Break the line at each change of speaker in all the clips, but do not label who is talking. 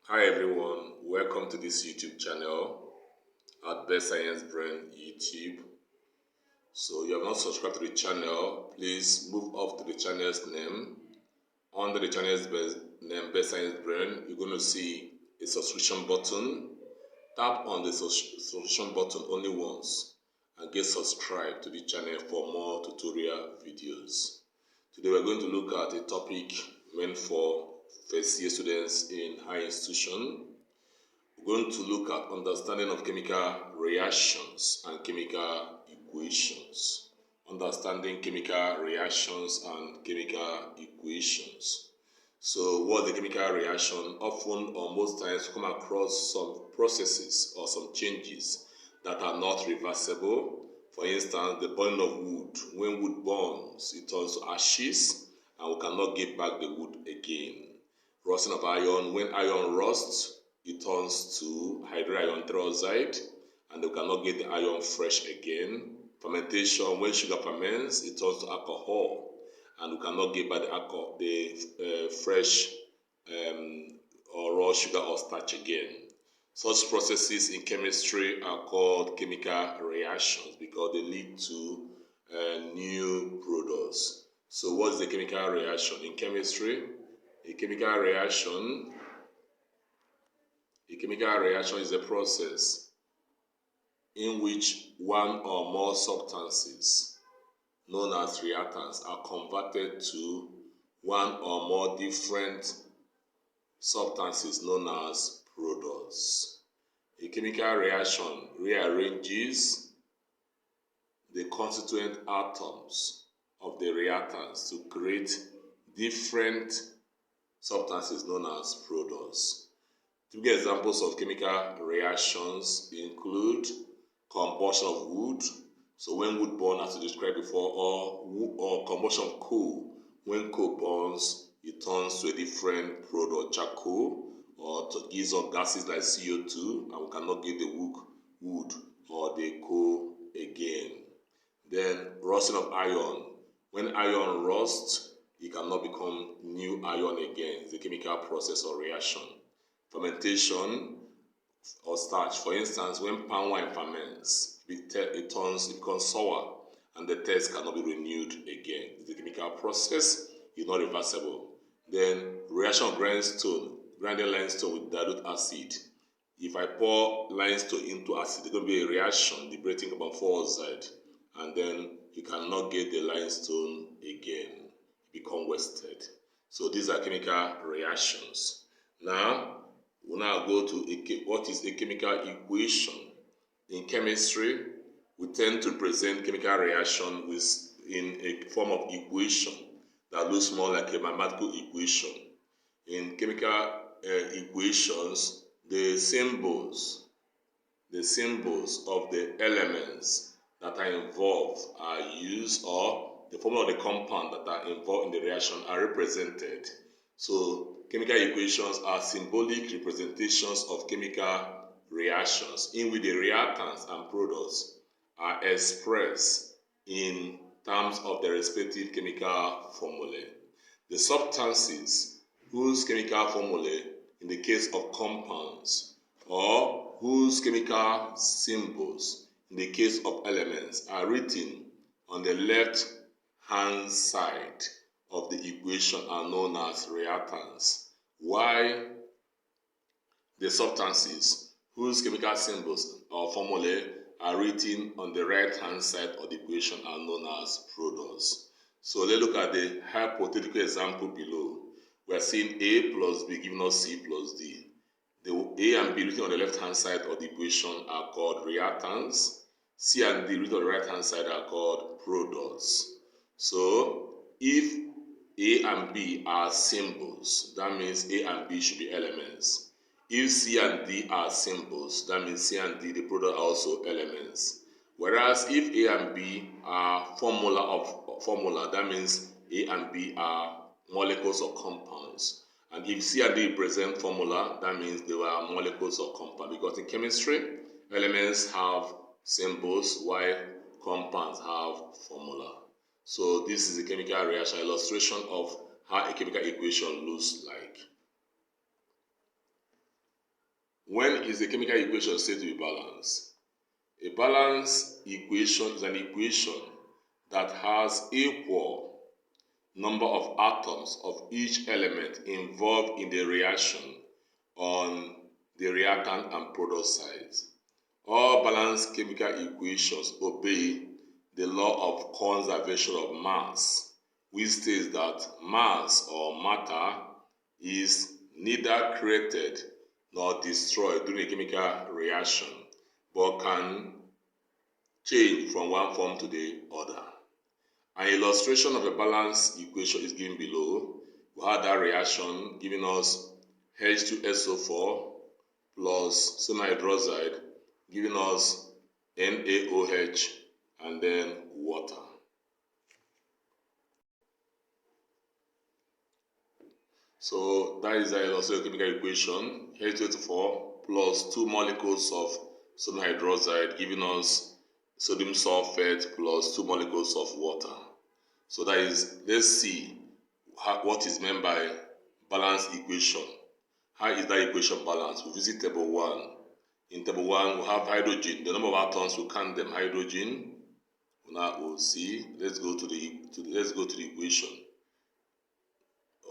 Hi everyone, welcome to this YouTube channel at Best Science Brain YouTube. So you have not subscribed to the channel, please move up to the channel's name. Under the channel's name, Best Science Brain, you're going to see a subscription button. Tap on the subscription button only once and get subscribed to the channel for more tutorial videos. Today we're going to look at a topic meant for first year students in higher institution. We're going to look at understanding of chemical reactions and chemical equations. Understanding chemical reactions and chemical equations. So what's the chemical reaction? Often or most times we come across some processes or some changes that are not reversible. For instance, the burning of wood. When wood burns, it turns to ashes and we cannot get back the wood again. Rusting of iron. When iron rusts, it turns to hydrogen peroxide and we cannot get the iron fresh again. Fermentation. When sugar ferments, it turns to alcohol and we cannot get back the fresh or raw sugar or starch again. Such processes in chemistry are called chemical reactions because they lead to new products. So what is the chemical reaction in chemistry? A chemical reaction is a process in which one or more substances known as reactants are converted to one or more different substances known as products. A chemical reaction rearranges the constituent atoms of the reactants to create different substances known as products. Typical examples of chemical reactions include combustion of wood. So when wood burns, as we described before, or combustion of coal. When coal burns, it turns to a different product, charcoal, or to gives off gases like CO2, and we cannot get the wood or the coal again. Then rusting of iron. When iron rusts, it cannot become new iron again. It's a chemical process or reaction. Fermentation or starch. For instance, when palm wine ferments, it becomes sour and the taste cannot be renewed again. It's a chemical process, it's not reversible. Then reaction of grinding limestone with dilute acid. If I pour limestone into acid, there's going to be a reaction, liberating carbon dioxide, and then you cannot get the limestone again. It becomes wasted. So these are chemical reactions. Now, we'll now go to what is a chemical equation. In chemistry, we tend to present chemical reaction in a form of equation that looks more like a mathematical equation. In chemical equations, the symbols of the elements that are involved are used, or the formula of the compound that are involved in the reaction are represented. So chemical equations are symbolic representations of chemical reactions in which the reactants and products are expressed in terms of their respective chemical formulae. The substances whose chemical formulae in the case of compounds, or whose chemical symbols in the case of elements are written on the left hand side of the equation are known as reactants, while the substances whose chemical symbols or formulae are written on the right hand side of the equation are known as products. So let's look at the hypothetical example below. We are seeing A plus B giving us C plus D. The A and B written on the left hand side of the equation are called reactants. C and D written on the right hand side are called products. So if A and B are symbols, that means A and B should be elements. If C and D are symbols, that means C and D, the product, are also elements. Whereas if A and B are formula, that means A and B are molecules or compounds. And if C and D represent formula, that means they are molecules or compounds. Because in chemistry, elements have symbols while compounds have formula. So this is a chemical reaction illustration of how a chemical equation looks like. When is the chemical equation said to be balanced? A balanced equation is an equation that has equal number of atoms of each element involved in the reaction on the reactant and product sides. All balanced chemical equations obey the law of conservation of mass, which states that mass or matter is neither created nor destroyed during a chemical reaction, but can change from one form to the other. An illustration of a balanced equation is given below. We had that reaction giving us H2SO4 plus sodium hydroxide giving us NaOH and then water. So that is also a chemical equation. H2SO4 plus 2 molecules of sodium hydroxide giving us sodium sulfate plus 2 molecules of water. So that is, let's see what is meant by balanced equation. How is that equation balanced? We visit table 1. In table 1, we have hydrogen. The number of atoms, we count them. Hydrogen. Now we'll see. Let's go to the equation.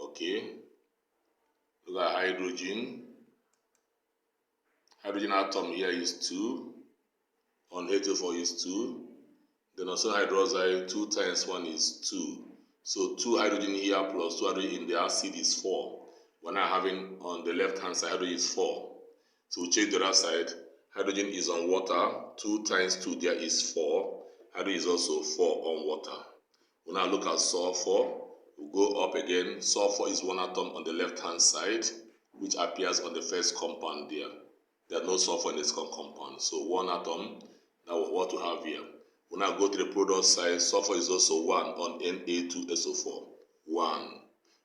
Okay. Look at hydrogen. Hydrogen atom here is 2. On H2O4 is 2. Then also hydroxide, 2 times 1 is 2. So 2 hydrogen here plus 2 hydrogen in the acid is 4. We're now having on the left hand side, hydrogen is 4. So we change the other side. Hydrogen is on water. 2 times 2 there is 4. Hydrogen is also 4 on water. We now look at sulfur. We go up again. Sulfur is 1 atom on the left hand side, which appears on the first compound there. There's no sulfur in the second compound. So 1 atom, that was what we have here. We now go to the product side. Sulfur is also 1 on Na2SO4. 1.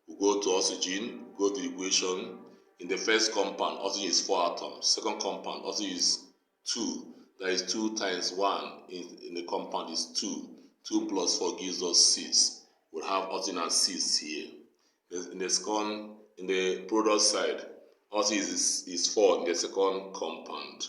We go to oxygen, go to the equation. In the first compound, oxygen is 4 atoms. Second compound, oxygen is 2. That is 2 times 1 in the compound is 2. 2 plus 4 gives us 6. We'll have oxygen and 6 here. In the product side, oxygen is 4 in the second compound.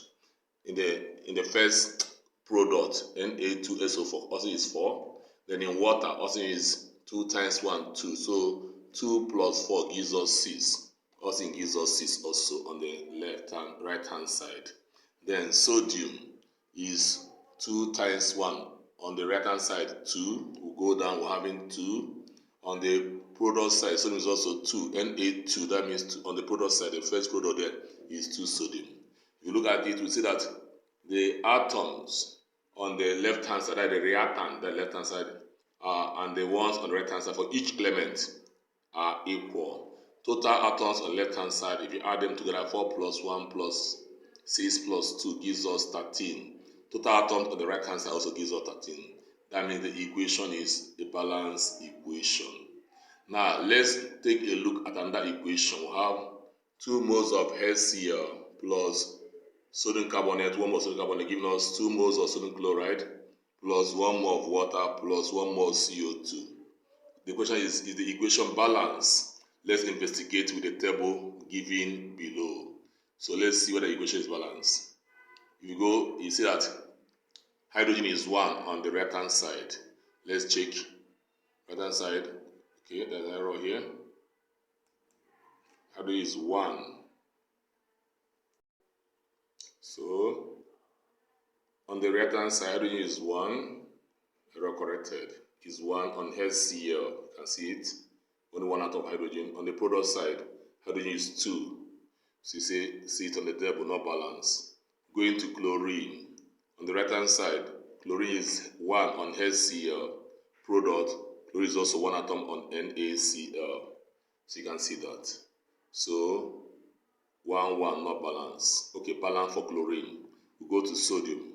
In the first product, Na2SO4, oxygen is 4. Then in water, oxygen is 2 times 1, 2. So 2 plus 4 gives us 6. Oxygen gives us 6 also on the right hand side. Then sodium is 2 times 1. On the right hand side, 2. We'll go down, we're having 2. On the product side, sodium is also 2. Na2, that means 2. On the product side, the first product there is 2 sodium. If you look at it, we see that the atoms on the left hand side, the reactant, the left hand side, and the ones on the right hand side for each element are equal. Total atoms on the left hand side, if you add them together, 4 plus 1 plus 6 plus 2 gives us 13. Total atoms on the right hand side also gives us 13. That means the equation is a balanced equation. Now let's take a look at another equation. We have 2 moles of HCl plus sodium carbonate, 1 mole of sodium carbonate giving us 2 moles of sodium chloride plus 1 mole of water plus 1 mole of CO2. The question is the equation balanced? Let's investigate with the table given below. So let's see whether the equation is balanced. If you go, you see that hydrogen is 1 on the right hand side. Let's check right hand side. Okay, there's an error here. Hydrogen is 1. So on the right hand side, hydrogen is 1. Error corrected. Is 1 on HCl. You can see it. Only 1 atom of hydrogen. On the product side, hydrogen is 2. So you see it on the table, not balance. Going to chlorine. On the right hand side, chlorine is 1 on HCl. Product, chlorine is also 1 atom on NaCl. So you can see that. So 1, 1, not balance. Okay, balance for chlorine. We go to sodium.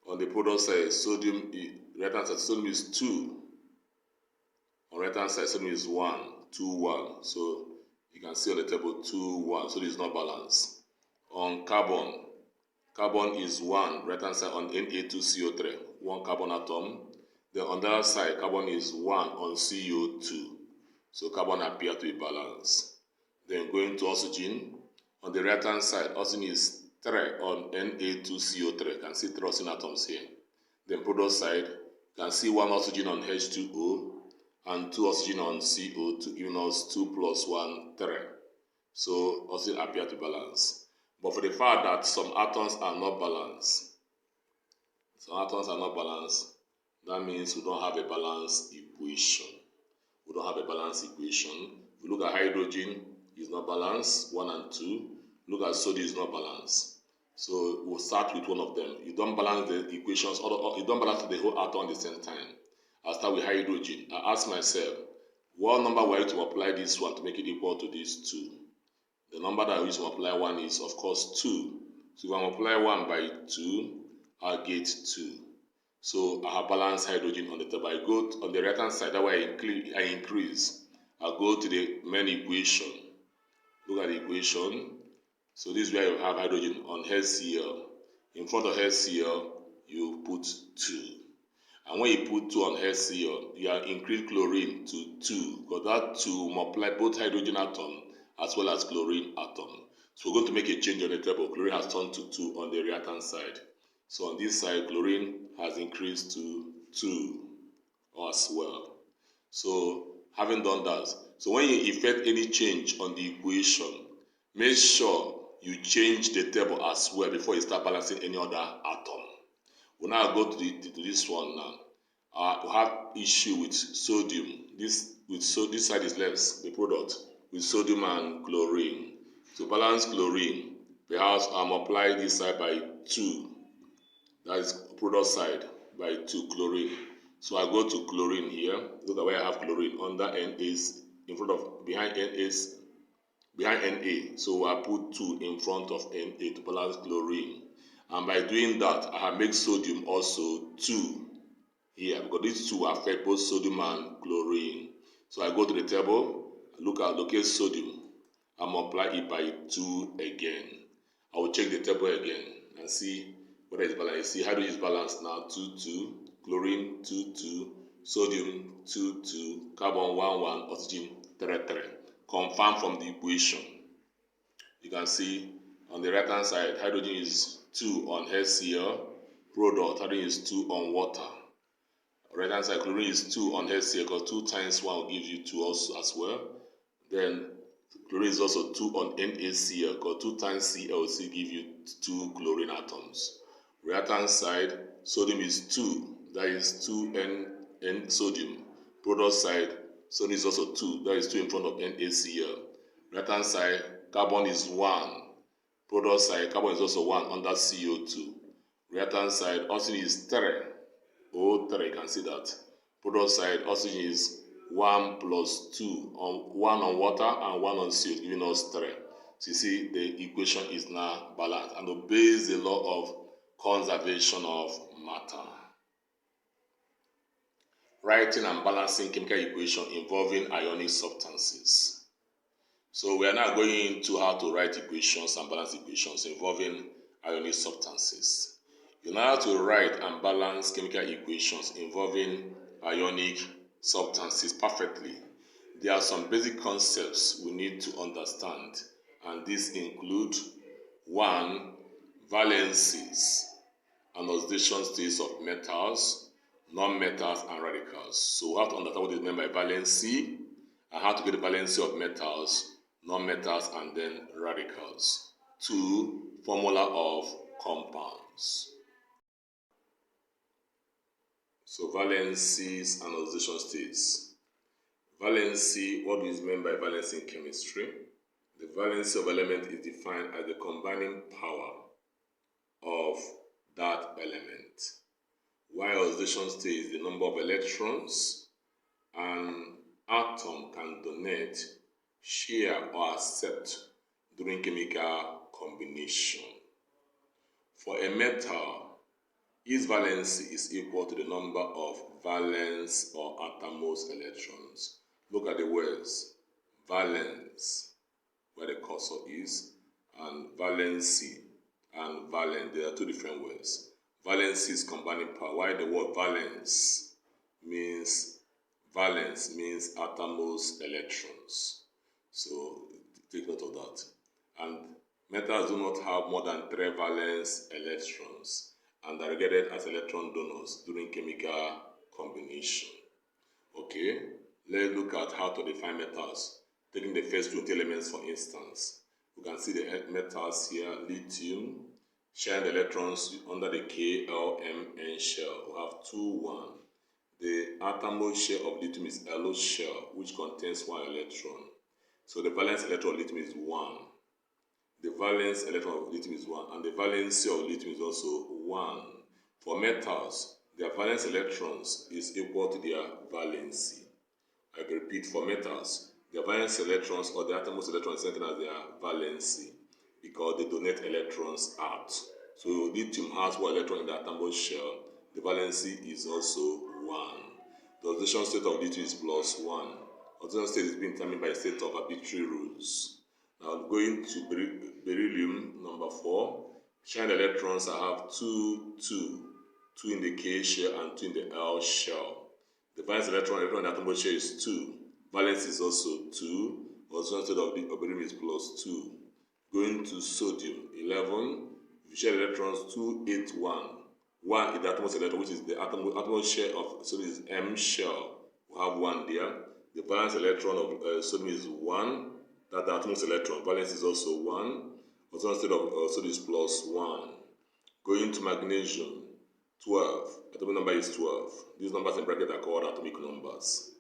On the product side, sodium is 2. On right hand side, sodium is 1, 2, 1. So you can see on the table 2, 1. So this is not balanced. On carbon, carbon is 1, right hand side on Na2CO3, 1 carbon atom. Then on the other side, carbon is 1 on CO2. So carbon appears to be balanced. Then going to oxygen, On the right hand side, oxygen is 3 on Na2CO3. You can see 3 oxygen atoms here. Then product side, you can see 1 oxygen on H2O and 2 oxygen on CO2, giving us 2 plus 1, 3. So oxygen appear to balance. But for the fact that some atoms are not balanced, that means we don't have a balanced equation. If you look at hydrogen, it's not balanced, 1 and 2. Look at sodium, is not balanced. So we'll start with one of them. You don't balance the equations, or you don't balance the whole atom at the same time. I'll start with hydrogen. I ask myself, what number will I use to multiply this one to make it equal to this 2? The number that I use to multiply 1 is, of course, 2. So if I multiply 1 by 2, I'll get 2. So I have balanced hydrogen on the table. I go on the right hand side, that way I increase. I go to the main equation. Look at the equation. So this is where you have hydrogen on HCl. In front of HCl, you put 2. And when you put 2 on HCl, you increase chlorine to 2, because that 2 multiply both hydrogen atom as well as chlorine atom. So we're going to make a change on the table. Chlorine has turned to 2 on the right hand side. So on this side, chlorine has increased to 2 as well. So having done that, so when you effect any change on the equation, make sure you change the table as well before you start balancing any other atom. We'll now go to this one now. We have issue with sodium. This side is less, the product, with sodium and chlorine. To balance chlorine, perhaps I'll multiply this side by 2. That is product side by 2 chlorine. So I go to chlorine here. Look at where I have chlorine under NA's, in front of, behind NA's, behind Na. So I put 2 in front of Na to balance chlorine. And by doing that, I have made sodium also 2 here, because these 2 affect both sodium and chlorine. So I go to the table, locate sodium, and multiply it by 2 again. I will check the table again and see whether it's balanced. You see hydrogen is balanced now, 2, 2, chlorine 2, 2, sodium 2, 2, carbon 1, 1, oxygen 3, 3. Confirm from the equation. You can see on the right hand side, hydrogen is 2 on HCl, product, hydrogen is 2 on water. Right hand side, chlorine is 2 on HCl, because 2 times 1 will give you 2 also as well. Then chlorine is also 2 on NaCl, because 2 times Cl will still give you 2 chlorine atoms. Right hand side, sodium is 2, that is 2 N sodium. Product side, sodium is also 2, that is 2 in front of NaCl. Right hand side, carbon is 1. Product side, carbon is also 1 under CO2. Right hand side, oxygen is 3. O3, you can see that. Product side, oxygen is 1 plus 2, 1 on water and 1 on CO2, giving us 3. So you see the equation is now balanced and obeys the law of conservation of matter. Writing and balancing chemical equation involving ionic substances. So we are now going into how to write equations and balance equations involving ionic substances. In order to write and balance chemical equations involving ionic substances perfectly, there are some basic concepts we need to understand, and these include 1. Valencies and oxidation states of metals, non-metals, and radicals. So we have to understand what is meant by valency and how to get the valency of metals, non-metals, and then radicals. 2. Formula of compounds. So valencies and oxidation states. Valency, what is meant by valency in chemistry? The valency of element is defined as the combining power of that element, while oxidation state is the number of electrons an atom can donate, share, or accept during chemical combination. For a metal, its valency is equal to the number of valence or outermost electrons. Look at the words valence, where the cursor is, and valency and valence. There are 2 different words. Valency is combining power, while the word valence means outermost electrons. So take note of that. And metals do not have more than 3 valence electrons and are regarded as electron donors during chemical combination. Okay, let's look at how to define metals. Taking the first 20 elements for instance, you can see the metals here. Lithium sharing the electrons under the K, L, M, N shell. We have 2, 1. The atomose shell of lithium is LO shell, which contains 1 electron. So the valence electron of lithium is 1. The valence electron of lithium is 1, and the valency of lithium is also 1. For metals, their valence electrons is equal to their valency. I repeat, for metals, their valence electrons or the atomose electrons is sent as their valency because they donate electrons out. So lithium has 1 electron in the atomose shell. The valency is also 1. The oxidation state of lithium is +1. Oxidation state is being determined by a set of arbitrary rules. Now going to beryllium, number 4. Sharing electrons, I have 2, 2. 2 in the K shell and 2 in the L shell. The valence electron in the atomose shell is 2. Valence is also 2. Oxidation state of beryllium is +2. Going to sodium, 11. If you share electrons, 2, 8, 1. 1 is the atomose electron, which is the atomose shell of sodium is M shell. We have 1 there. The valence electron of sodium is 1. That's the atomose electron. Valence is also 1. Oxidation state of sodium is +1. Going to magnesium, 12. Atomic number is 12. These numbers in bracket are called atomic numbers.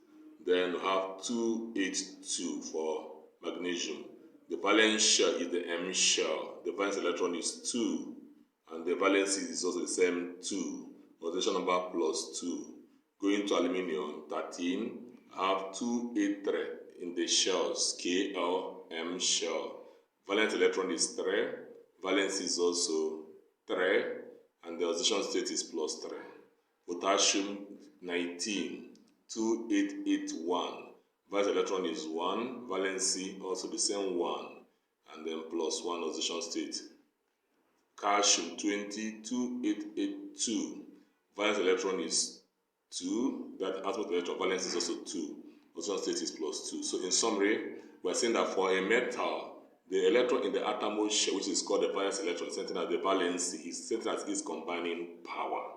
Then we have 2, 8, 2 for magnesium. The valence shell is the M shell. The valence electron is 2. And the valency is also the same 2. Oxidation number +2. Going to aluminium, 13. I have 2, 8, 3 in the shells, K, L, M shell. Valence electron is 3. Valence is also 3. And the oxidation state is +3. Potassium, 19. 2, 8, 8, 1. Valence electron is 1. Valency also the same 1. And then +1 oxidation state. Calcium, 20. 2, 8, 8, 2. Valence electron is 2. That atomose electron valence is also 2. Oxidation state is +2. So in summary, we are saying that for a metal, the electron in the atomose shell, which is called the valence electron, sent as the valency, is sent as its combining power.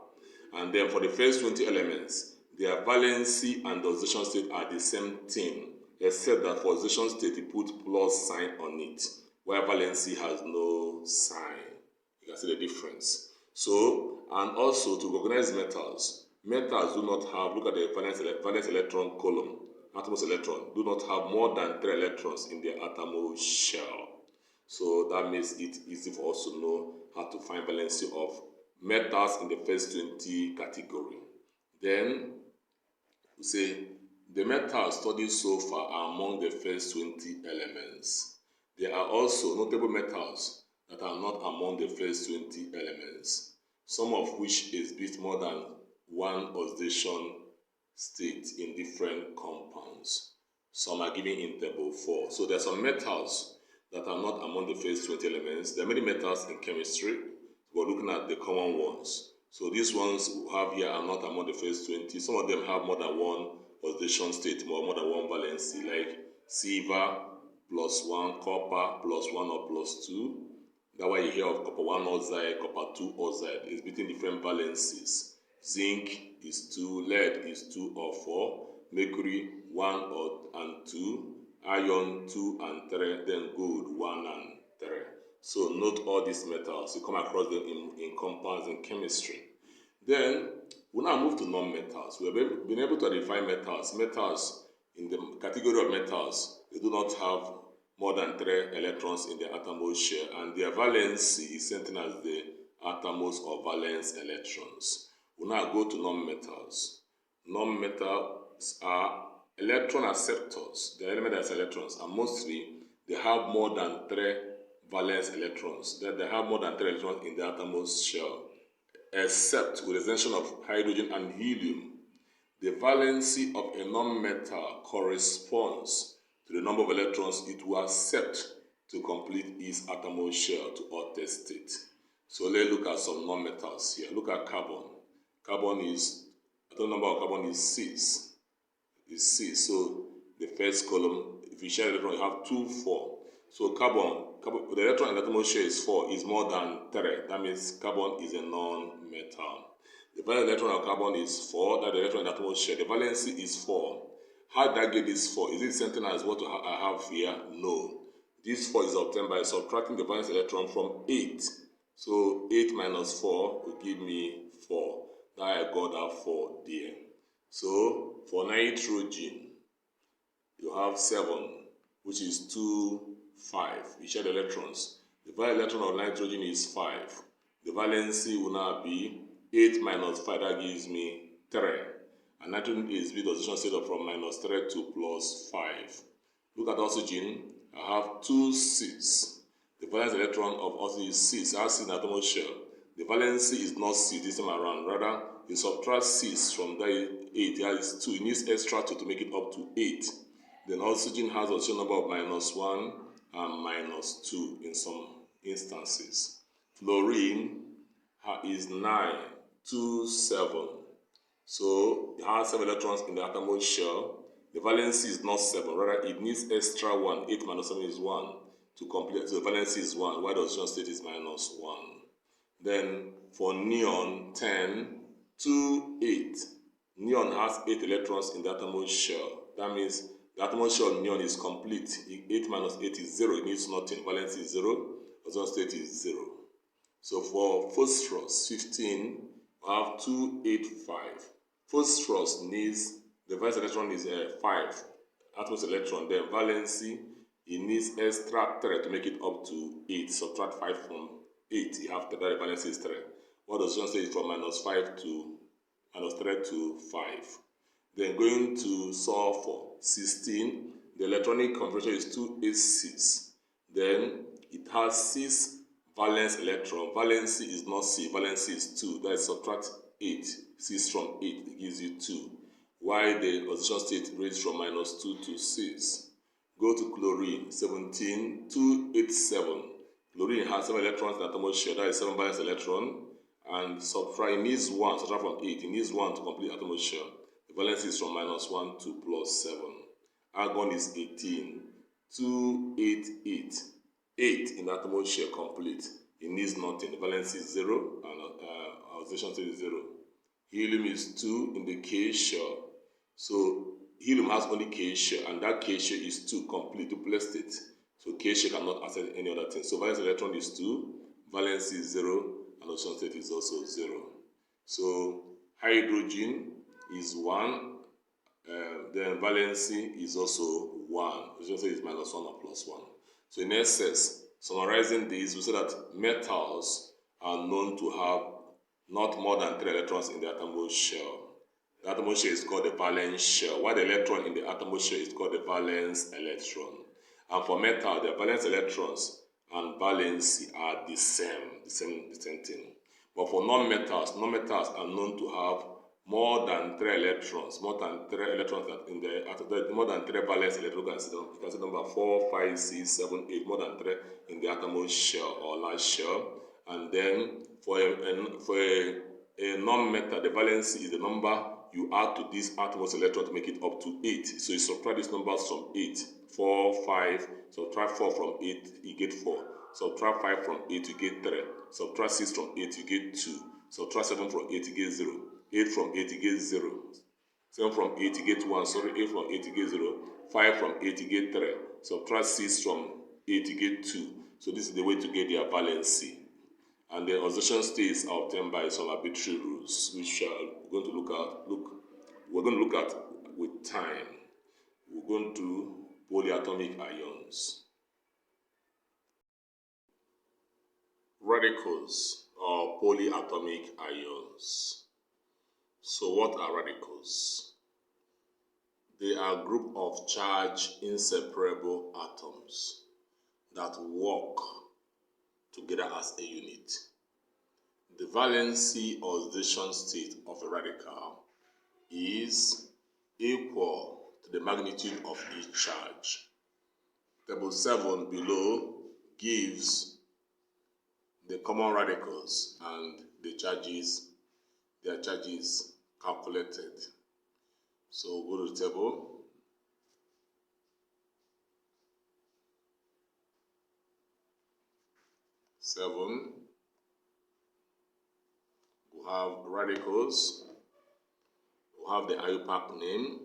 And then for the first 20 elements, their valency and the oxidation state are the same thing, except that for oxidation state, you put plus sign on it, while valency has no sign. You can see the difference. So, and also to recognize metals, metals do not have, look at the valence electron column, atomose electron, do not have more than 3 electrons in their atomose shell. So that makes it easy for us to know how to find valency of metals in the first 20 category. Then we say the metals studied so far are among the first 20 elements. There are also notable metals that are not among the first 20 elements, some of which exhibit more than 1 oxidation state in different compounds. Some are given in table 4. So there are some metals that are not among the first 20 elements. There are many metals in chemistry. We're looking at the common ones. So these ones we have here are not among the first 20. Some of them have more than 1 oxidation state, more than 1 valency, like silver +1, copper +1 or +2. That's why you hear of copper 1 oxide, copper 2 oxide. It's between different valencies. Zinc is 2, lead is 2 or 4, mercury 1 and 2, iron 2 and 3, then gold 1 and 3. So note all these metals. You come across them in compounds in chemistry. Then we now move to non-metals. We have been able to identify metals. Metals in the category of metals, they do not have more than 3 electrons in their atomose shell, and their valency is sent as the atomose or valence electrons. We now go to non-metals. Non-metals are electron acceptors. The element that has electrons, and mostly they have more than 3 valence electrons. That they have more than 3 electrons in the atomose shell, except with the exception of hydrogen and helium. The valency of a non-metal corresponds to the number of electrons it will accept to complete its atomose shell to alter state. So let's look at some non-metals here. Look at carbon. Carbon is, the number of carbon is 6. Is 6. So the first column, if you share electron, you have 2, 4. So carbon the electron in the outermost shell is 4, is more than 3. That means carbon is a non-metal. The valence electron of carbon is 4, that the electron in the outermost shell. The valency is 4. How did I get this 4? Is it the same thing as what I have here? No. This 4 is obtained by subtracting the valence electron from 8. So 8 minus 4 will give me 4. Now I got that 4 there. So for nitrogen, you have 7, which is 2, 5. You share the electrons. The valence electron of nitrogen is 5. The valency will now be 8 minus 5. That gives me 3. And nitrogen is with oxidation state of from minus 3 to plus 5. Look at oxygen. I have 2 6. The valence electron of oxygen is 6. I have 6 in the outermost shell. The valency is not 6 this time around. Rather, you subtract 6 from that 8. That is 2. It needs extra 2 to make it up to 8. Then oxygen has a oxidation number of minus 1 and minus 2 in some instances. Fluorine is 9, 2, 7. So it has 7 electrons in the outermost shell. The valency is not 7, rather it needs extra 1. 8 minus 7 is 1 to complete. So the valency is 1, while the oxidation state is minus 1. Then for neon, 10, 2, 8. Neon has 8 electrons in the outermost shell. That means the outermost shell of neon is complete. 8 minus 8 is 0. It needs nothing. Valency is 0. Oxidation state is 0. So for phosphorus, 15, we have 2, 8, 5. Phosphorus needs, the valence electron is 5 atoms electron. Then valency, it needs extra 3 to make it up to 8. Subtract 5 from 8. You have 3, that the valency is 3. What does one say is from minus 3 to 5. Then going to sulfur, 16. The electronic configuration is 2s6. Then it has 6 valence electron. Valency is not 6, valency is 2. That is subtract 8. 6 from 8, it gives you 2. While the oxidation state ranges from minus 2 to 6. Go to chlorine, 17, 2, 8, 7. Chlorine has 7 electrons in the outermost shell. That is 7 valence electron. And subtract, it needs 1, subtract from 8. It needs 1 to complete outermost shell. The valence is from minus 1 to plus 7. Argon is 18, 2, 8, 8. 8 in the outermost shell complete. It needs nothing. The valence is 0 and oxidation state is 0. Helium is 2 in the K shell. So helium has only K shell, and that K shell is 2 complete, duplex state. So K shell cannot accept any other thing. So valence electron is 2, valence is 0, and oxidation state is also 0. So hydrogen is 1, then valency is also 1. Oxidation state is minus 1 or plus 1. So in essence, summarizing this, we say that metals are known to have not more than 3 electrons in the outermost shell. The outermost shell is called the valence shell, while the electron in the outermost shell is called the valence electron. And for metal, the valence electrons and valency are the same thing. But for non-metals are known to have more than 3 electrons, more than 3 electrons in the more than 3 valence electrons. You can see number 4, 5, 6, 7, 8, more than 3 in the outermost shell or large shell. And then for a non-metal, the valency is the number you add to this outermost electron to make it up to 8. So you subtract these numbers from 8. 4, 5, subtract 4 from 8, you get 4. Subtract 5 from 8, you get 3. Subtract 6 from 8, you get 2. Subtract 7 from 8, you get 0. 8 from 8, you get 0. 7 from 8, you get 1. 8 from 8, you get 0. 5 from 8, you get 3. Subtract 6 from 8, you get 2. So this is the way to get their valency. And the oxidation states are obtained by some arbitrary rules, which we're going to look at with time. We're going to polyatomic ions. Radicals or polyatomic ions. So what are radicals? They are a group of charged inseparable atoms that work together as a unit. The valency or oxidation state of a radical is equal to the magnitude of each charge. Table 7 below gives the common radicals and their charges calculated. So go to the table. 7. We have radicals. We have the IUPAC name.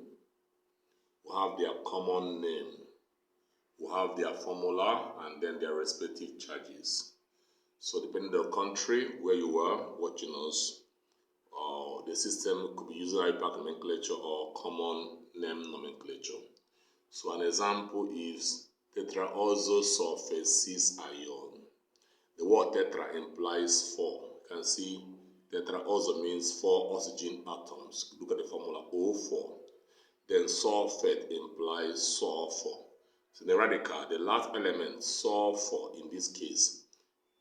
We have their common name. We have their formula and then their respective charges. So depending on the country where you are watching us, the system could be using IUPAC nomenclature or common name nomenclature. So an example is tetraozosulfate 6 ion. The word tetra implies 4. You can see tetraozo means 4 oxygen atoms. Look at the formula O4. Then sulfate implies sulfur. So in the radical, the last element, sulfur in this case,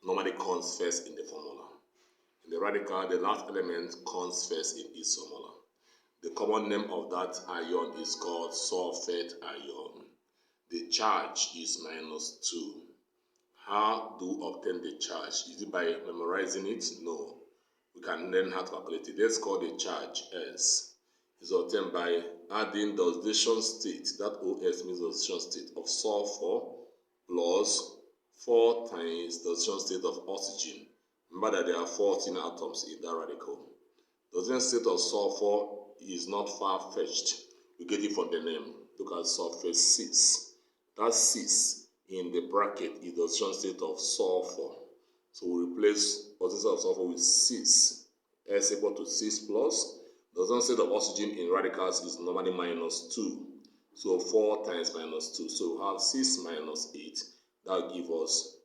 normally comes first in the formula. In the radical, the last element comes first in its formula. The common name of that ion is called sulfate ion. The charge is -2. How do we obtain the charge? Is it by memorizing it? No. We can learn how to calculate it. Let's call the charge S. It's obtained by adding the oxidation state, that OS means the oxidation state of sulfur, plus 4 times the oxidation state of oxygen. Remember that there are 14 atoms in that radical. The oxidation state of sulfur is not far-fetched. We get it from the name. Look at sulfate 6. That 6 in the bracket is the oxidation state of sulfur. So we replace oxidation of sulfur with 6. S equal to 6 plus. The oxidation state of oxygen in radicals is normally -2. So 4 times -2. So we have 6 minus 8. That will give us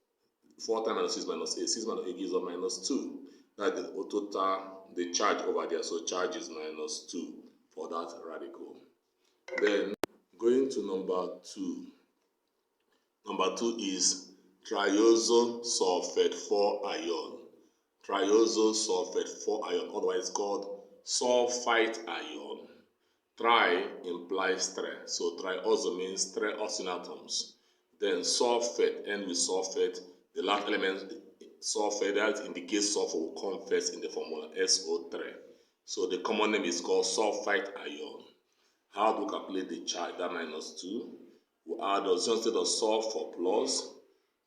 4 times -6 minus 8. 6 minus 8 gives us -2. That is the total, the charge over there. So charge is -2 for that radical. Then going to number 2. Number 2 is triazosulfate 4 ion. Triazosulfate 4 ion, otherwise called sulfite ion. Tri implies 3. So triazo means 3 oxygen atoms. Then sulfate, end with sulfate. The last element, sulfate, that indicates sulfur, will come first in the formula, SO3. So the common name is called sulfite ion. How do we calculate the charge? That -2. We add the oxidation state of sulfur plus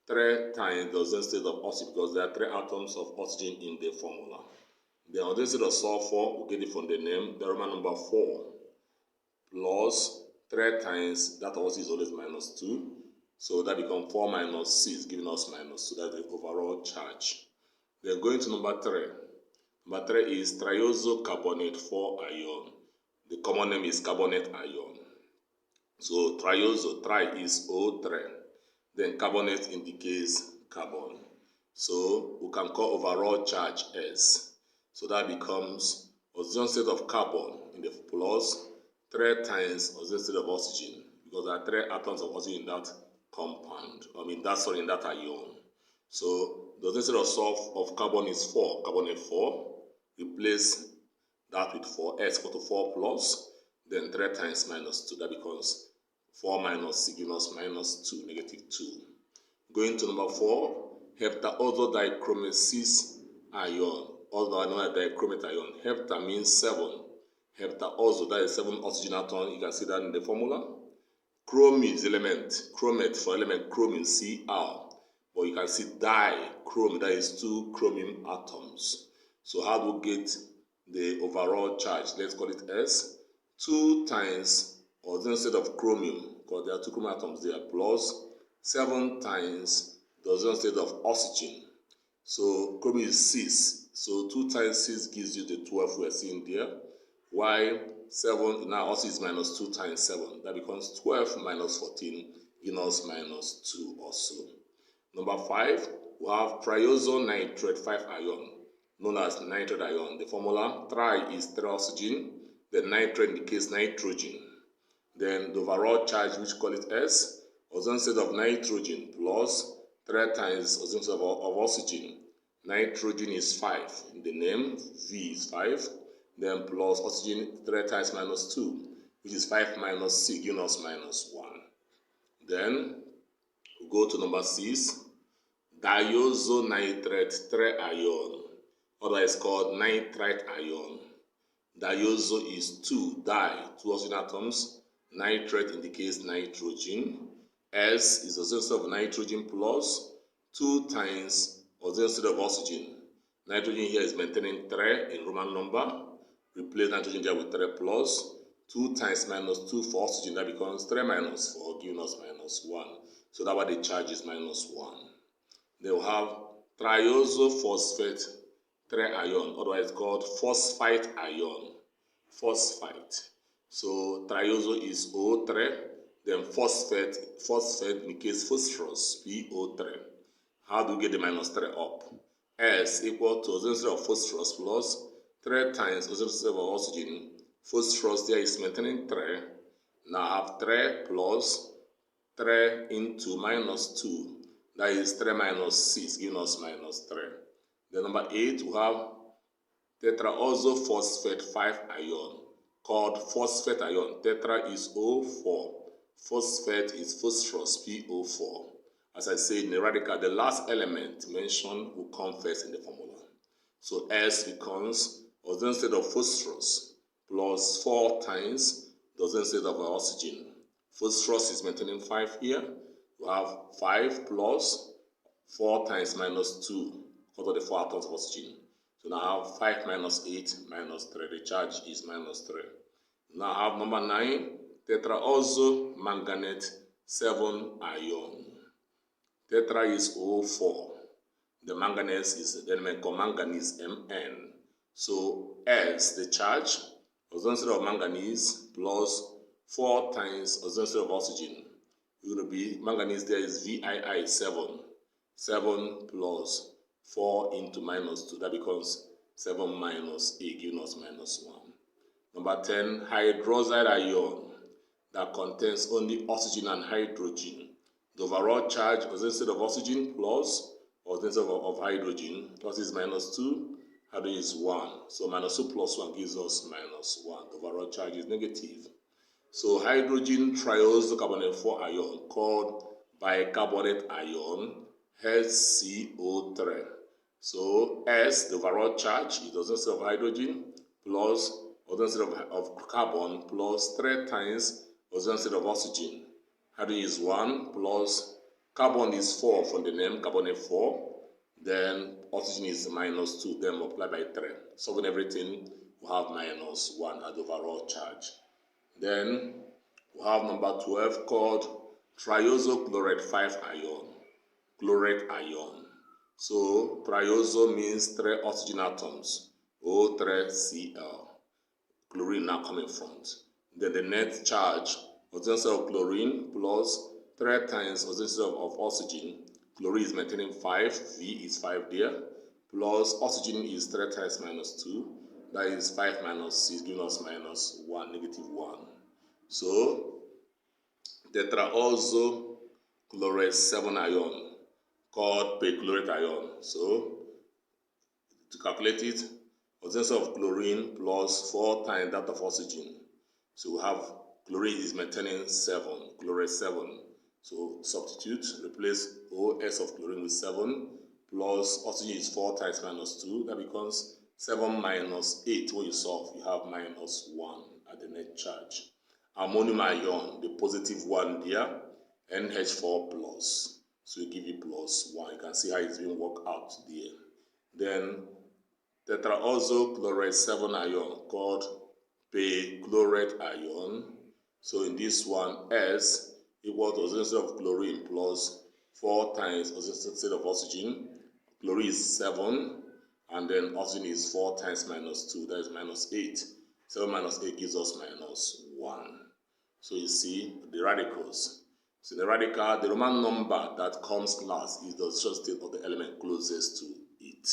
3 times the oxidation state of oxygen, because there are 3 atoms of oxygen in the formula. The oxidation state of sulfur, we get it from the name, the Roman number 4, plus 3 times that also is always -2. So that becomes 4 minus 6, giving us -2. That's the overall charge. Then going to number 3. Number 3 is triazocarbonate 4 ion. The common name is carbonate ion. So triazo, tri is O3. Then carbonate indicates carbon. So we can call overall charge S. So that becomes oxidation state of carbon in the plus 3 times oxidation state of oxygen, because there are 3 atoms of oxygen in that compound. in that ion. So the oxidation state of carbon is 4, carbonate 4. Replace that with 4, S equal to 4 plus, then 3 times -2. That becomes 4 minus 6, giving us -2, -2. Going to number 4, heptaozodichromate 6 ion. Although known as dichromate ion. Hepta means 7. Heptaozo, that is 7 oxygen atom. You can see that in the formula. Chromine is element. Chromate for element, chromine, Cr. But you can see dichromate, that is 2 chromium atoms. So how do we get the overall charge? Let's call it S. 2 times oxidation state of chromium, because there are 2 chromium atoms there, plus 7 times the oxidation state of oxygen. So chromium is 6. So 2 times 6 gives you the 12 we are seeing there. While 7, now also is -2 times 7. That becomes 12 minus 14, giving us -2 also. Number 5, we have triazonitrate 5 ion, known as nitrate ion. The formula, tri is 3 oxygen, then nitrate indicates nitrogen. Then the overall charge, which call it S, oxidation state of nitrogen plus 3 times oxidation state of oxygen. Nitrogen is 5 in the name, V is 5, then plus oxygen 3 times -2, which is 5 minus 6, giving us -1. Then we go to number 6, diazonitrate 3 ion, otherwise called nitrite ion. Diazo is 2 oxygen atoms. Nitrate indicates nitrogen. S is the oxidation of nitrogen plus 2 times instead of oxygen, nitrogen here is maintaining 3 in Roman number. Replace nitrogen there with 3 plus 2 times minus 2 for oxygen. That becomes 3 minus 4, giving us minus 1. So that's why the charge is minus 1. Then we have thiosophosphate 3 ion, otherwise called phosphite ion. Phosphite. So thioso is O3, then phosphate indicates phosphorus, PO3. How do we get the minus 3 up? S equal to instead of phosphorus plus 3 times instead of oxygen. Phosphorus there is maintaining 3. Now I have 3 plus 3 into minus 2. That is 3 minus 6, giving us minus 3. Then number 8, we have tetraosophosphate 5 ion, called phosphate ion. Tetra is O4. Phosphate is phosphorus, PO4. As I said in the radical, the last element mentioned will come first in the formula. So S becomes, instead of phosphorus, plus 4 times, instead of oxygen. Phosphorus is maintaining 5 here. We have 5 plus 4 times minus 2, because of the 4 atoms of oxygen. So now I have 5 minus 8 minus 3. The charge is minus 3. Now I have number 9, tetraoso manganate 7 ion. Tetra is O4. The manganese is the element called manganese, Mn. So S, the charge, instead of manganese, plus 4 times instead of oxygen. It will be manganese there is VII 7. 7 plus 4 into minus 2. That becomes 7 minus 8, giving us minus 1. Number 10, hydroxide ion that contains only oxygen and hydrogen. The overall charge instead of oxygen plus instead of hydrogen, plus is minus 2, hydrogen is 1. So minus 2 plus 1 gives us minus 1. The overall charge is negative. So hydrogen triosocarbonate 4 ion, called bicarbonate ion, HCO3. So S, the overall charge, is instead of hydrogen plus instead of carbon plus 3 times instead of oxygen. Hydrogen is 1 plus carbon is 4 from the name, carbonate 4. Then oxygen is minus 2, then multiply by 3. Solving everything, we have minus 1 at the overall charge. Then we have number 12 called triosochlorate 5 ion, chlorate ion. So trioso means 3 oxygen atoms, O3Cl. Chlorine now coming front. Then the net charge instead of chlorine plus 3 times instead of oxygen. Chlorine is maintaining 5, V is 5 there, plus oxygen is 3 times minus 2. That is 5 minus 6, giving us minus 1, negative 1. So tetraoso chlorate 7 ion, called perchlorate ion. So to calculate it, instead of chlorine plus 4 times that of oxygen. So we have chlorine is maintaining 7, chlorate 7. So substitute, replace OS of chlorine with 7 plus oxygen is 4 times minus 2. That becomes 7 minus 8. When you solve, you have minus 1 at the net charge. Ammonium ion, the positive 1 there, NH4 plus. So we give you plus 1. You can see how it's being worked out there. Then tetraoso chlorate 7 ion, called perchlorate ion. So in this one, S equal to instead of chlorine plus 4 times instead of oxygen. Chlorine is 7, and then oxygen is 4 times minus 2. That is minus 8. 7 minus 8 gives us minus 1. So you see the radicals. So the radical, the Roman number that comes last is the state of the element closest to it.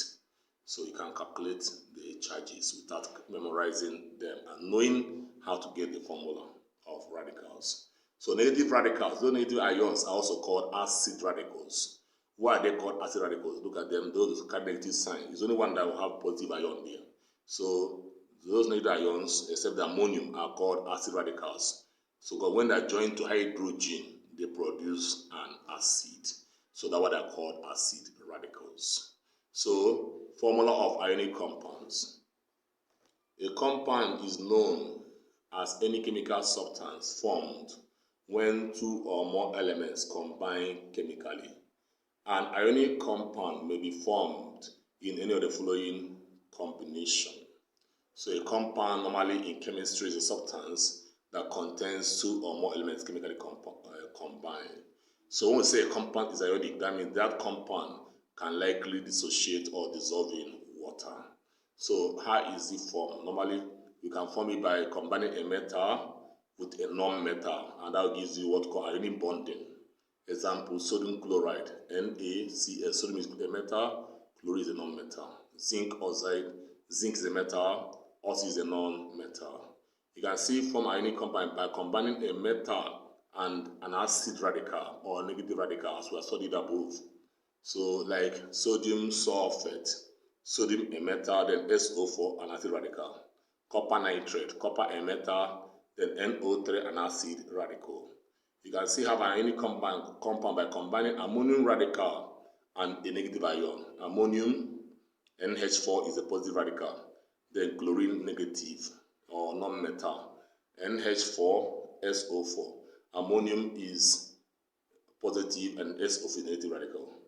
So you can calculate the charges without memorizing them and knowing how to get the formula of radicals. So negative radicals, those negative ions are also called acid radicals. Why are they called acid radicals? Look at them, those carry negative sign. It's only one that will have positive ion there. So those negative ions, except the ammonium, are called acid radicals. So when they're joined to hydrogen, they produce an acid. So that's what are called acid radicals. So formula of ionic compounds. A compound is known as any chemical substance formed when 2 or more elements combine chemically. An ionic compound may be formed in any of the following combination. So a compound normally in chemistry is a substance that contains two or more elements chemically combined. So when we say a compound is ionic, that means that compound can likely dissociate or dissolve in water. So how is it formed? Normally, you can form it by combining a metal with a non-metal, and that gives you what we call ionic bonding. Example, sodium chloride, NaCl. Sodium is a metal, chlorine is a non-metal. Zinc oxide, zinc is a metal, oxide is a non-metal. You can see from ionic compound by combining a metal and an acid radical or negative radical, as we have studied above. So like sodium sulfate, sodium a metal, then SO4 an acid radical. Copper nitrate, copper a metal, then NO3 an acid radical. You can see how an ionic compound by combining ammonium radical and a negative ion. Ammonium, NH4 is a positive radical, then chlorine negative or non-metal, NH4, SO4. Ammonium is positive and SO4 is negative radical.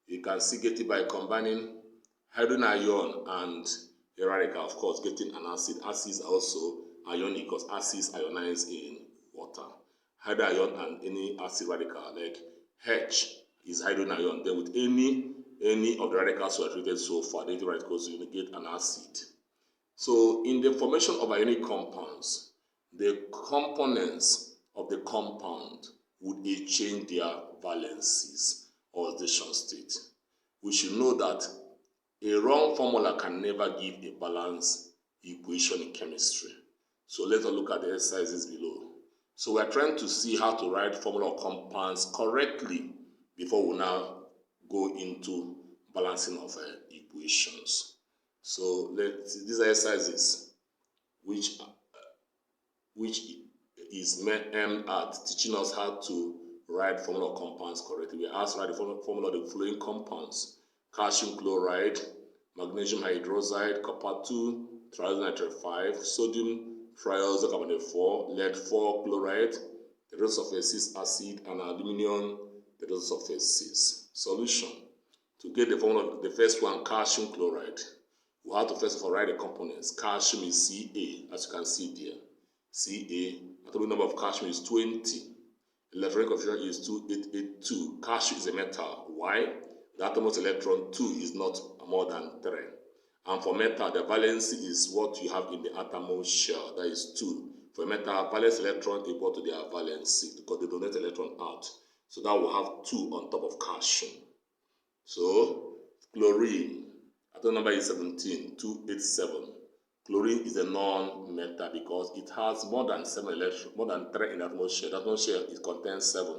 You can see get it by combining hydrogen ion and a radical, of course, getting an acid. Acids are also ionic because acids ionize in water. Hydrogen ion and any acid radical, like H is hydrogen ion. Then with any of the radicals we are treated so far, the radicals, you get an acid. So in the formation of ionic compounds, the components of the compound would change their valencies or oxidation state. We should know that a wrong formula can never give a balanced equation in chemistry. So let's look at the exercises below. So we are trying to see how to write formula of compounds correctly before we now go into balancing of equations. So these are exercises which is aimed at teaching us how to write formula of compounds correctly. We are asked to write the formula of the following compounds: calcium chloride, magnesium hydroxide, copper 2, triazole 5, sodium triazole 4, lead 4 chloride, tetrosulfate 6 acid, and aluminium tetrosulfate 6. Solution: to get the formula, the first one, calcium chloride, we have to first of all write the components. Calcium is Ca, as you can see there. Ca, atomic number of calcium is 20. Electronic configuration is 2882. Calcium is a metal. Why? The atom's electron 2 is not more than 3. And for metal, the valency is what you have in the atom's shell, that is 2. For metal, valence electron equal to their valency because they donate electron out. So that will have 2 on top of calcium. So chlorine, atomic number is 17, 287. Chlorine is a non-metal because it has more than 7 electrons, more than 3 in the atmosphere. The atmosphere contains 7.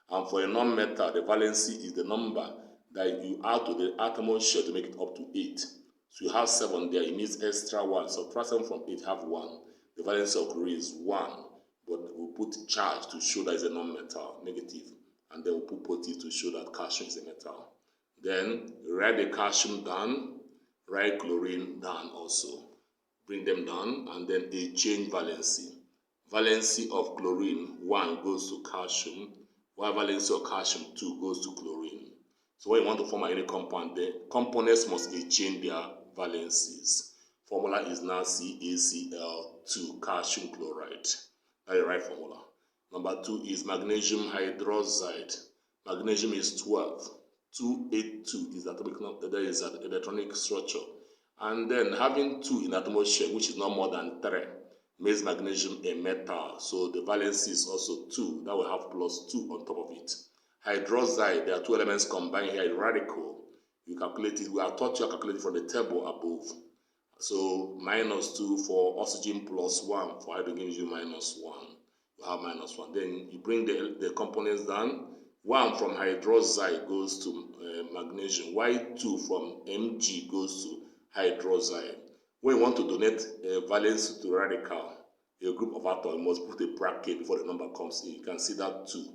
And for a non-metal, the valency is the number that you add to the atmosphere to make it up to 8. So you have 7 there, it needs extra 1. So subtract 7 from 8, have 1. The valency of chlorine is 1. But we'll put charge to show that it's a non-metal, negative. And then we'll put positive to show that calcium is a metal. Then write the calcium down, write chlorine down also. Bring them down, and then they change valency. Valency of chlorine 1 goes to calcium, while valency of calcium 2 goes to chlorine. So when you want to form any compound, the components must change their valencies. Formula is now CaCl2, calcium chloride. That's the right formula. Number 2 is magnesium hydroxide. Magnesium is 12. 282 is the atomic number, that is the electronic structure. And then having 2 in the atmosphere, which is not more than 3, makes magnesium a metal. So the valency is also 2. That will have plus 2 on top of it. Hydroxide, there are 2 elements combined here, radical. You calculate it. We have taught you to calculate it from the table above. So minus 2 for oxygen plus 1 for hydrogen gives you minus 1. You have minus 1. Then you bring the components down. 1 from hydroxide goes to magnesium, while 2 from Mg goes to hydroxide. When you want to donate a valence to radical, a group of atoms, you must put a bracket before the number comes in. You can see that 2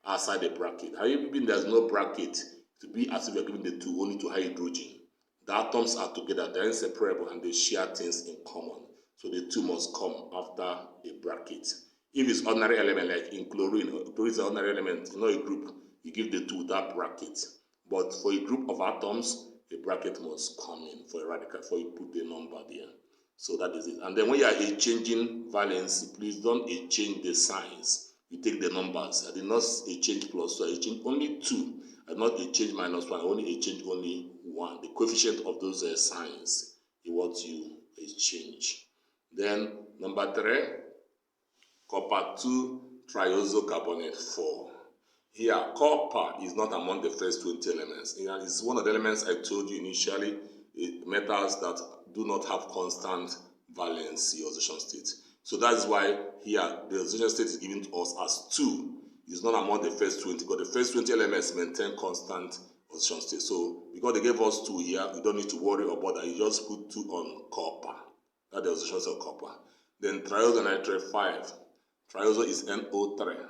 outside the bracket. However, there's no bracket, to be as if you're giving the 2 only to hydrogen. The atoms are together, they're inseparable, and they share things in common. So the 2 must come after a bracket. If it's ordinary element, like in chlorine is an ordinary element, not a group, you give the 2 that bracket. But for a group of atoms, a bracket must come in for a radical before you put the number there. So that is it. And then when you are exchanging valency, please don't exchange the signs. You take the numbers. I did not exchange plus 2, I exchanged only 2. I did not exchange minus 1, I only exchanged only 1. The coefficient of those signs is what you exchange. Then number 3, copper 2 triazocarbonate 4. Here, copper is not among the first 20 elements. It's one of the elements I told you initially, metals that do not have constant valency oxidation state. So that's why here the oxidation state is given to us as 2. It's not among the first 20, because the first 20 elements maintain constant oxidation state. So because they gave us 2 here, we don't need to worry about that. You just put 2 on copper. That's the oxidation state of copper. Then triazonitrate 5. Triazo is NO3.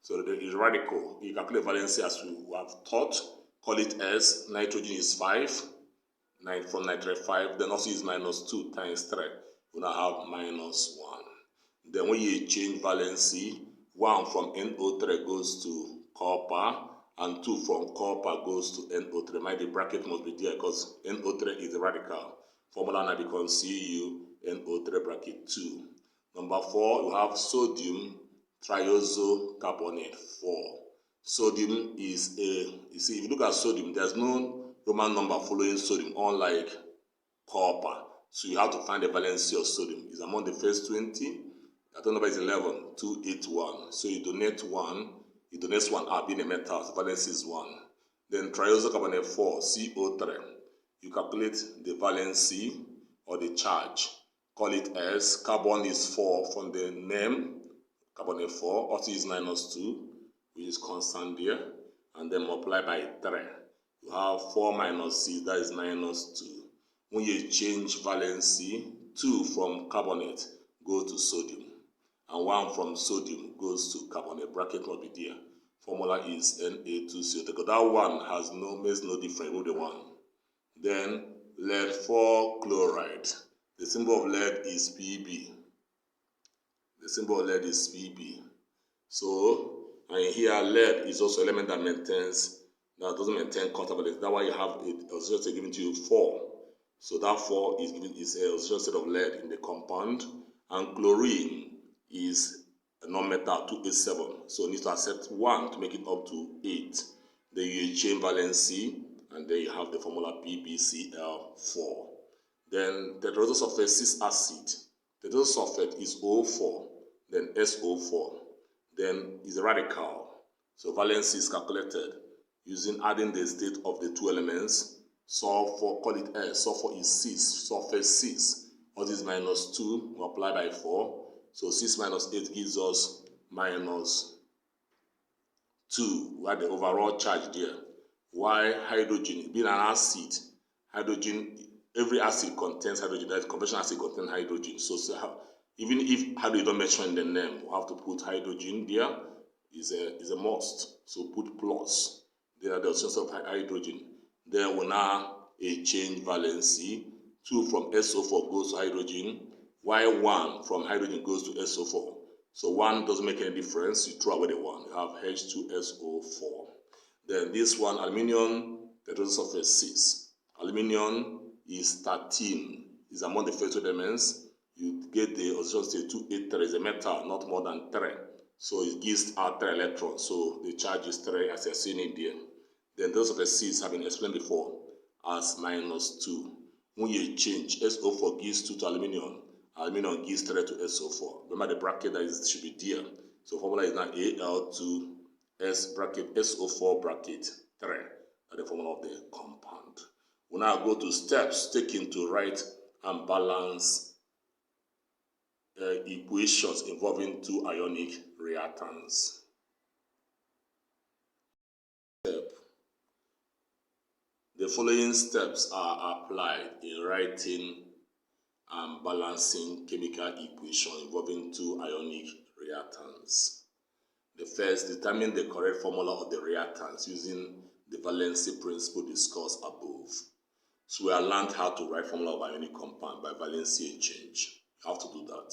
So it is radical. You calculate valency as we have taught. Call it S. Nitrogen is 5. From nitrate 5. Then also is minus 2 times 3. We now have minus 1. Then when you change valency, 1 from NO3 goes to copper, and 2 from copper goes to NO3. The bracket must be there because NO3 is the radical. Formula now becomes CuNO3 bracket 2. Number 4, you have sodium triazocarbonate 4. Sodium is you see, if you look at sodium, there's no Roman number following sodium, unlike copper. So you have to find the valency of sodium. It's among the first 20. That number is 11, 281. So you donate 1, it donates 1 out, being a metal, the valency is 1. Then triazocarbonate 4, CO3. You calculate the valency or the charge. Call it S. Carbon is 4 from the name. Carbonate 4, oxygen is minus 2, which is constant there, and then multiply by 3. You have 4 minus 6, that is minus 2. When you change valency, 2 from carbonate goes to sodium, and 1 from sodium goes to carbonate. Bracket must be there. Formula is Na2CO3. Because that 1 makes no difference with the 1. Then lead 4 chloride. The symbol of lead is Pb. The symbol of lead is Pb. So, and here lead is also an element that doesn't maintain constant valency. That's why you have an oxidation state given to you 4. So that 4 is an oxidation state of lead in the compound. And chlorine is a non-metal 287. So it needs to accept 1 to make it up to 8. Then you exchange valency, and then you have the formula PbCl4. Then tetrazosulfate 6 acid. Tetrazosulfate is O4. Then SO4, then is a radical. So valency is calculated using adding the state of the 2 elements. Sulfur, call it S, sulfur is 6, sulfate 6. What is minus 2 multiplied by 4? So 6 minus 8 gives us minus 2. We have the overall charge there. Why hydrogen? Being an acid, hydrogen, every acid contains hydrogen. That is, conventional acid contains hydrogen. So even if hydrogen don't mention in the name, we have to put hydrogen there. Is a must. So put plus. There are the source of hydrogen. Then we now exchange valency. 2 from SO4 goes to hydrogen, while 1 from hydrogen goes to SO4. So 1 doesn't make any difference. You throw away the 1. You have H2SO4. Then this one, aluminium tetrasulfate 6. Aluminium is 13. Is among the first 2 elements. You get the oxidation state 283 is a metal, not more than 3. So it gives out 3 electrons. So the charge is 3 as you're seeing it there. Then those of the 6 have been explained before as minus 2. When you change, SO4 gives 2 to aluminium. Aluminium gives 3 to SO4. Remember the bracket that should be there. So formula is now Al2S bracket SO4 bracket 3. That's the formula of the compound. We now go to steps taken to write and balance equations involving 2 ionic reactants. The following steps are applied in writing and balancing chemical equation involving 2 ionic reactants. The first, determine the correct formula of the reactants using the valency principle discussed above. So we have learned how to write formula of ionic compound by valency exchange. You have to do that.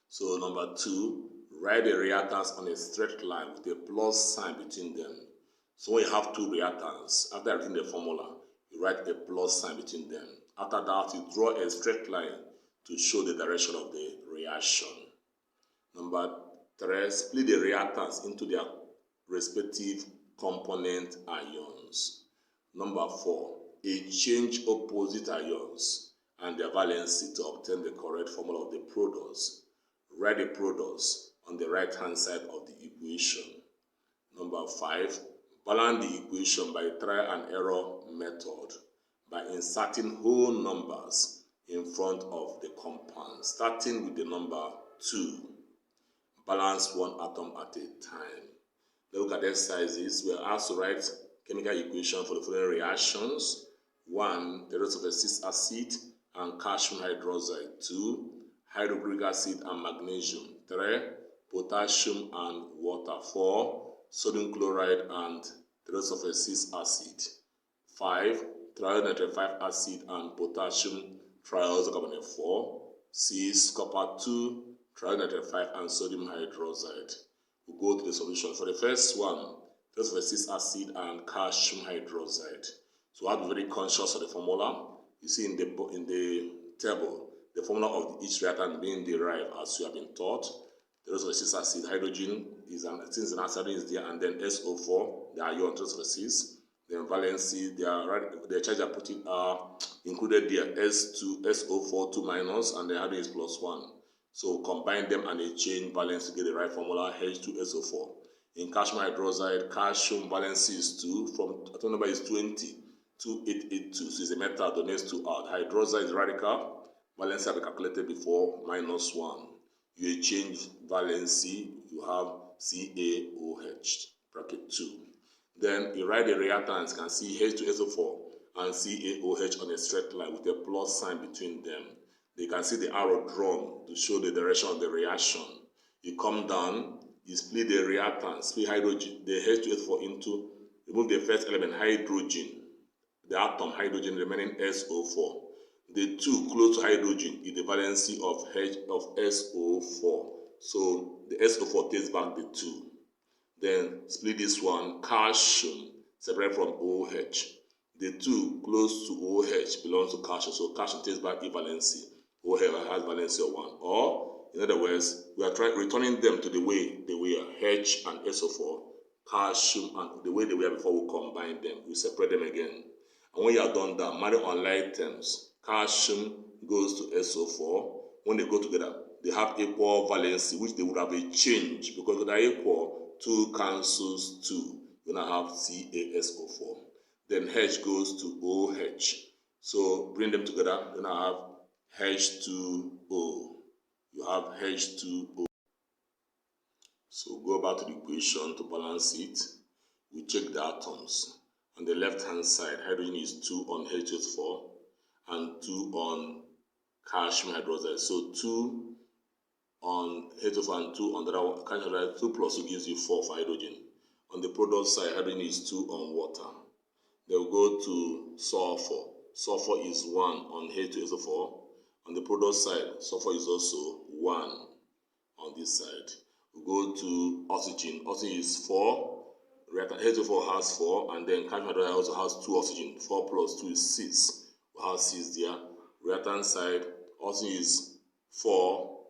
So number 2, write the reactants on a straight line with a plus sign between them. So when you have two reactants, after writing the formula, you write a plus sign between them. After that, you draw a straight line to show the direction of the reaction. Number 3, split the reactants into their respective component ions. Number 4, exchange opposite ions and their valency to obtain the correct formula of the products. Write the products on the right hand side of the equation. Number 5, balance the equation by trial and error method by inserting whole numbers in front of the compound, starting with the number 2. Balance one atom at a time. Look at the exercises. We are asked to write chemical equation for the following reactions. 1, the rest of the 6 acid and calcium hydroxide. 2, hydrochloric acid and magnesium. 3, potassium and water. 4, sodium chloride and the rest of the 6 acid. 5, triiodinitrate acid and potassium trioxocarbonate. 4, 6, copper 2, triiodinitrate and sodium hydroxide. We'll go to the solution. For the first one, just for 6 acid and calcium hydroxide. So I have to be very conscious of the formula. You see in the table, the formula of each reactant being derived as you have been taught. The rest of the 6 acid, hydrogen is since an acid is there, and then SO4, the ion, rest of the 6. Then valency, the charge I put in are included there, S2, SO4, 2 minus, and the hydrogen is plus 1. So combine them and exchange valence to get the right formula, H2SO4. In calcium hydroxide, calcium valency is 2, from atomic number is 20, 2882. So it's a metal, donates 2 out. Hydroxide is radical, valency have been calculated before, minus 1. You exchange valency, you have CaOH, bracket 2. Then you write the reactants, you can see H2SO4 and CaOH on a straight line with a plus sign between them. You can see the arrow drawn to show the direction of the reaction. You come down, you split the reactant, split hydrogen, the H2SO4 into, remove the first element, hydrogen, the atom, hydrogen, remaining SO4. The 2 close to hydrogen is the valency of SO4. So the SO4 takes back the 2. Then split this one, calcium, separate from OH. The 2 close to OH belongs to calcium, so calcium takes back the valency. OH has valency of 1. Or, in other words, we are returning them to the way they were, H and SO4, calcium, and the way they were before we combine them. We separate them again. And when you are done that, marry on like terms. Calcium goes to SO4. When they go together, they have equal valency, which they would have exchanged because they are equal. 2 cancels 2. You're going to have CaSO4. Then H goes to OH. So bring them together. You're going to have H2O. You have H2O. So go back to the equation to balance it. We check the atoms. On the left hand side, hydrogen is 2 on H2O4 and 2 on calcium hydroxide. So 2 on H2O4 and 2 on the other calcium hydroxide. 2 plus 2 gives you 4 for hydrogen. On the product side, hydrogen is 2 on water. Then we'll go to sulfur. Sulfur is 1 on H2SO4. On the product side, sulfur is also 1 on this side. We go to oxygen. Oxygen is 4. H2O4 has 4, and then calcium hydroxide also has 2 oxygen. 4 plus 2 is 6. We have 6 there. Reactant side, oxygen is 4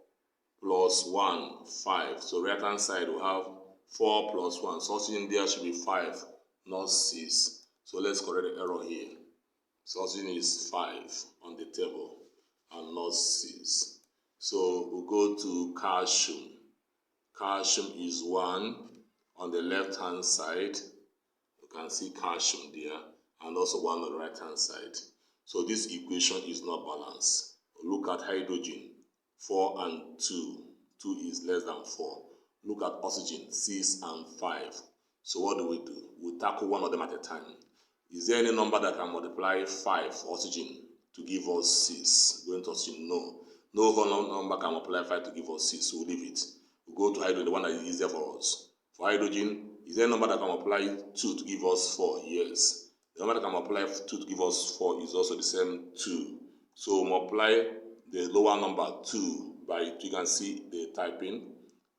plus 1, 5. So reactant side we have 4 plus 1. So oxygen there should be 5, not 6. So let's correct the error here. So oxygen is 5 on the table and not 6. So we'll go to calcium. Calcium is 1 on the left hand side. You can see calcium there, and also 1 on the right hand side. So this equation is not balanced. Look at hydrogen, 4 and 2. 2 is less than 4. Look at oxygen, 6 and 5. So what do? We tackle one of them at a time. Is there any number that can multiply 5 oxygen to give us 6? Going to oxygen, no. No whole number can multiply 5 to give us 6, so we'll leave it. We'll go to hydrogen, the one that is easier for us. For hydrogen, is there a number that can multiply 2 to give us 4? Yes. The number that can multiply 2 to give us 4 is also the same 2. So multiply the lower number 2 by, you can see the typing,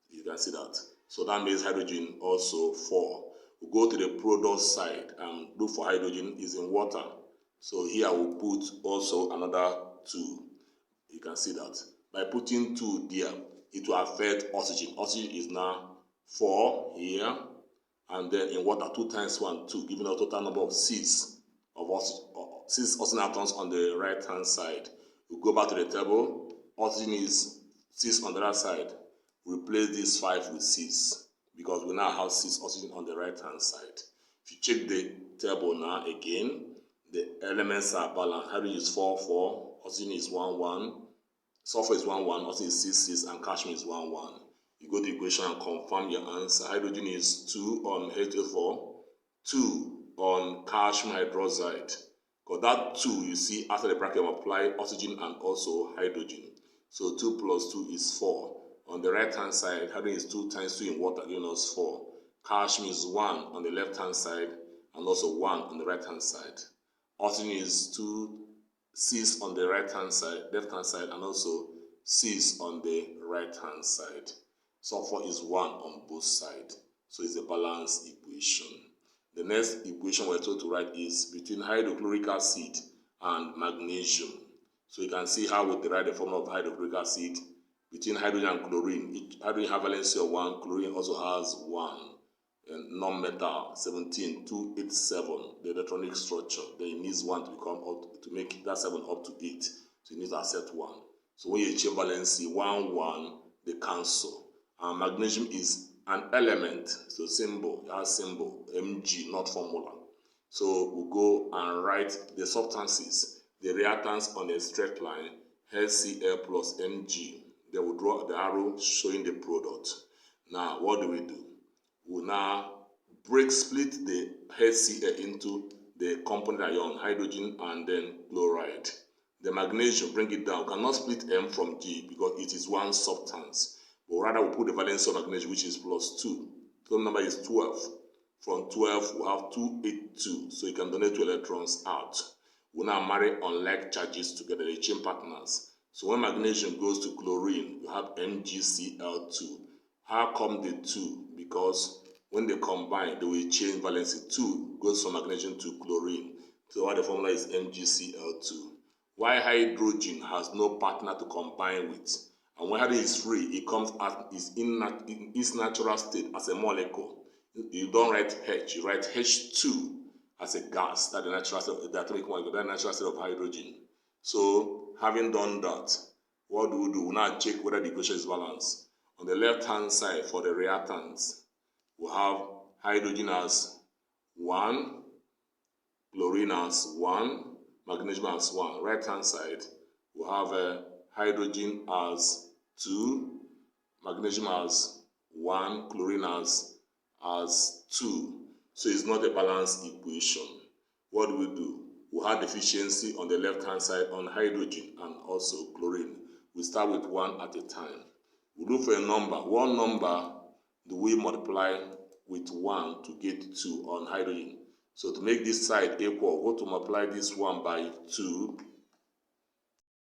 you can see that. So that makes hydrogen also 4. We go to the product side and look for hydrogen is in water. So here we'll put also another 2. You can see that. By putting 2 there, it will affect oxygen. Oxygen is now 4 here, and then in water 2 times 1, 2, giving a total number of 6 of oxygen, 6 oxygen atoms on the right hand side. We go back to the table. Oxygen is 6 on the other side. Replace this 5 with 6 because we now have 6 oxygen on the right hand side. If you check the table now again, the elements are balanced. Hydrogen is 4, 4, oxygen is 1, 1, sulfur is 1, 1, oxygen is 6, 6, and calcium is 1, 1. You go to the equation and confirm your answer. Hydrogen is 2 on H2O4, 2 on calcium hydroxide. Because that 2, you see, after the bracket, apply oxygen and also hydrogen. So 2 plus 2 is 4. On the right hand side, hydrogen is 2 times 2 in water, giving us 4. Calcium is 1 on the left hand side and also 1 on the right hand side. Oxygen is 2, 6 on the right hand side, left hand side, and also 6 on the right hand side. Sulfur is 1 on both sides. So it's a balanced equation. The next equation we're told to write is between hydrochloric acid and magnesium. So you can see how we derive the formula of hydrochloric acid. Between hydrogen and chlorine, hydrogen has valency of 1, chlorine also has 1. And non-metal 17287, the electronic structure. Then it needs 1 to become up to make that 7 up to 8. So you need to accept 1. So when you change valency 1, 1, they cancel. And magnesium is an element, so symbol, it has symbol, Mg, not formula. So we'll go and write the substances, the reactants on a straight line, HCl plus Mg. Then we'll draw the arrow showing the product. Now, what do? We'll now split the HCl into the component ion, hydrogen and then chloride. The magnesium, bring it down. We cannot split M from G because it is one substance. But rather we put the valence of magnesium, which is plus 2. The number is 12. From 12, we have 282. So you can donate 2 electrons out. We now marry unlike charges together, the chain partners. So when magnesium goes to chlorine, you have MgCl2. How come the 2? Because when they combine, they will change valency. 2 goes from magnesium to chlorine. So what the formula is MgCl2. Why hydrogen has no partner to combine with? And when hydrogen is free, it comes in its natural state as a molecule. You don't write H, you write H2 as a gas. That's the natural state, the atomic molecule, that's the natural state of hydrogen. So, having done that, what do? We now check whether the equation is balanced. On the left-hand side, for the reactants, we have hydrogen as 1, chlorine as 1, magnesium as 1. Right-hand side, we have hydrogen as 2, magnesium as 1, chlorine as 2. So it's not a balanced equation. What do? We have deficiency on the left-hand side on hydrogen and also chlorine. We start with 1 at a time. We look for a number. What number do we multiply with 1 to get 2 on hydrogen? So to make this side equal, go to multiply this 1 by 2.